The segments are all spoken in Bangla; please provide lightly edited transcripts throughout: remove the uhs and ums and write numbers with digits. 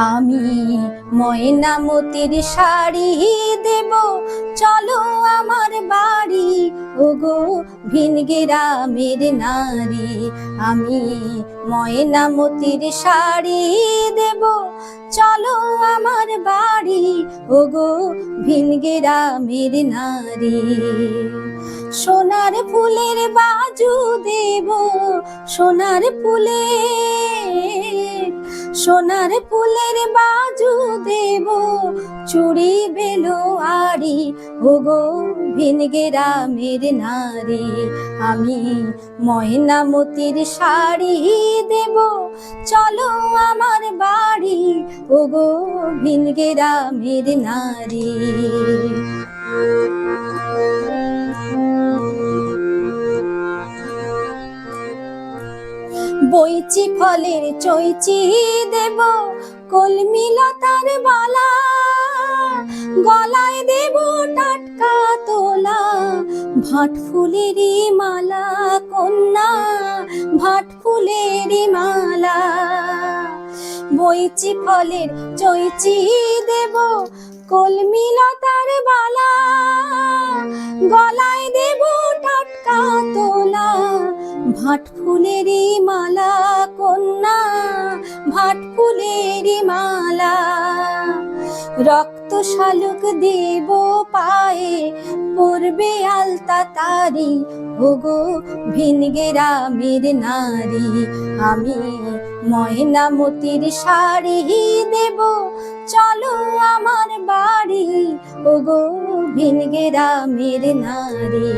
আমি ময়নামতির শাড়ি দেব, চলো আমার বাড়ি। ওগো ভিন গ্রামের নারী, আমি ময়নামতির শাড়ি দেব, চলো আমার বাড়ি। ওগো ভিন গ্রামের নারী, সোনার ফুলের বাজু দেব, সোনার ফুলের বাজু দেব, চুড়ি বেলোয়ারি। ওগো ভিন গ্রামের নারী, আমি ময়নামতির শাড়ি দেব, চলো আমার বাড়ি। ওগো ভিন গ্রামের নারী। বইচি ফলের চৈচি দেব, কলমি লতার বালা, গলায় দেব টাটকা তোলা, ভাট ফুলেরই মালা কন্যা, ভাট ফুলেরই মালা। বইচি ফলের চৈচি দেব, কলমি লতার বালা, গলায় দেব টাটকা তোলা, ভাট ফুলেরই মালা কন্যা, ভাট ফুলেরই মালা। রক্ত শালুক দেব পায়ে, পরবে আলতা তারি। ওগো ভিন গ্রামের নারী, আমি ময়নামতির শাড়ি দেব, চলো আমার বাড়ি। ওগো ভিন গ্রামের নারী।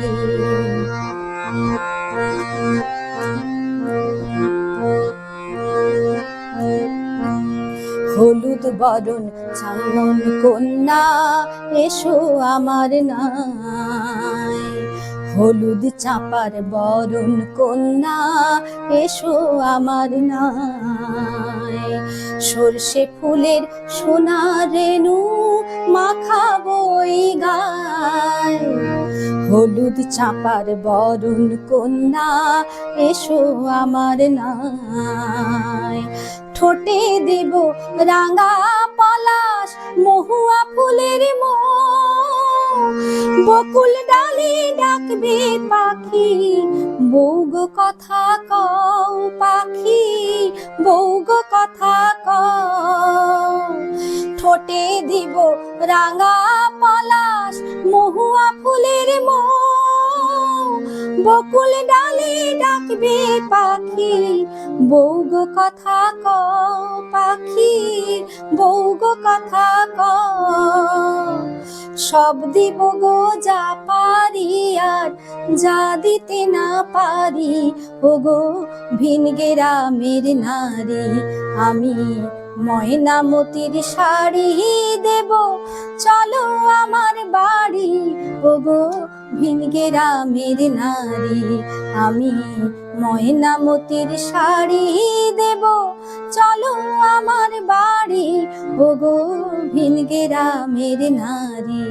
হলুদ বরণ চালন কন্যা, এসো আমার নাই। হলুদ চাপার বরণ কন্যা, এসো আমার নাই। সর্ষে ফুলের সোনা রেণু মাখাবই গায়। হলুদ চাপার বরণ কন্যা, এসো আমার নাই। ঠোঁটে দেব রাঙা পলাশ, মহুয়া ফুলের মো, বকুল ডালে ডাকবে পাখি। বউগো কথা কও পাখি, বউগো কথা কও। ঠোঁটে দিব রাঙা পলাশ, মহুয়া ফুলের মো, বকুল ডালে ডাকবে পাখি। বউগো কথা কও পাখি, বউগো কথা কও। সব দিব গো যা পারি, আর যা দিতে না পারি। ওগো ভিন গ্রামের নারী, আমি ময়নামতির শাড়ি দেব, চলো আমার বাড়ি। ওগো ভিন গ্রামের নারী, আমি ময়নামতির শাড়ি দেব, চলো আমার বাড়ি। ওগো ভিন গ্রামের নারী।